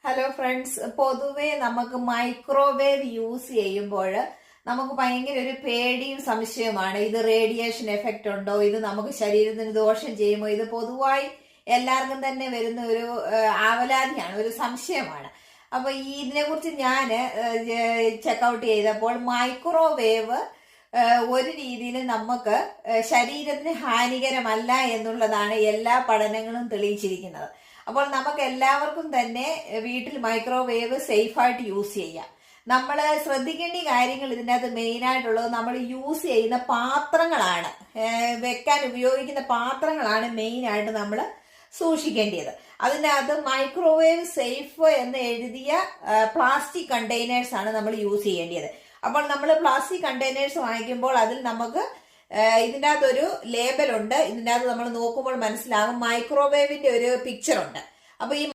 Hello friends, പൊതുവെ നമുക്ക് microwave use ചെയ്യുമ്പോൾ നമുക്ക് ഭയങ്കര ഒരു പേടിയും സംശയവുമാണ്. ഇത് റേഡിയേഷൻ എഫക്റ്റ് ഉണ്ടോ, ഇത് നമുക്ക് ശരീരത്തിന് ദോഷം ചെയ്യുമോ, ഇത് പൊതുവായി എല്ലാവർക്കും തന്നെ വരുന്ന ഒരു ആവലാതിയാണ്, ഒരു സംശയമാണ്. അപ്പൊ ഇതിനെക്കുറിച്ച് ഞാൻ ചെക്കൗട്ട് ചെയ്തപ്പോൾ മൈക്രോവേവ് ഒരു രീതിയിൽ നമുക്ക് ശരീരത്തിന് ഹാനികരമല്ല എന്നുള്ളതാണ് എല്ലാ പഠനങ്ങളും തെളിയിച്ചിരിക്കുന്നത്. അപ്പോൾ നമുക്ക് എല്ലാവർക്കും തന്നെ വീട്ടിൽ മൈക്രോവേവ് സേഫായിട്ട് യൂസ് ചെയ്യാം. നമ്മൾ ശ്രദ്ധിക്കേണ്ട കാര്യങ്ങൾ ഇതിനകത്ത് മെയിൻ ആയിട്ടുള്ളത് നമ്മൾ യൂസ് ചെയ്യുന്ന പാത്രങ്ങളാണ്, വെക്കാൻ ഉപയോഗിക്കുന്ന പാത്രങ്ങളാണ് മെയിൻ ആയിട്ട് നമ്മൾ സൂക്ഷിക്കേണ്ടത്. അതിനകത്ത് മൈക്രോവേവ് സേഫ് എന്ന് എഴുതിയ പ്ലാസ്റ്റിക് കണ്ടെയ്നേഴ്സ് ആണ് നമ്മൾ യൂസ് ചെയ്യേണ്ടത്. അപ്പോൾ നമ്മൾ പ്ലാസ്റ്റിക് കണ്ടെയ്നേഴ്സ് വാങ്ങിക്കുമ്പോൾ അതിൽ നമുക്ക് ഇതിൻ്റെ അകത്തൊരു ലേബൽ ഉണ്ട്. ഇതിൻ്റെ അകത്ത് നമ്മൾ നോക്കുമ്പോൾ മനസ്സിലാകും മൈക്രോവേവിന്റെ ഒരു പിക്ചർ ഉണ്ട്. അപ്പൊ ഈ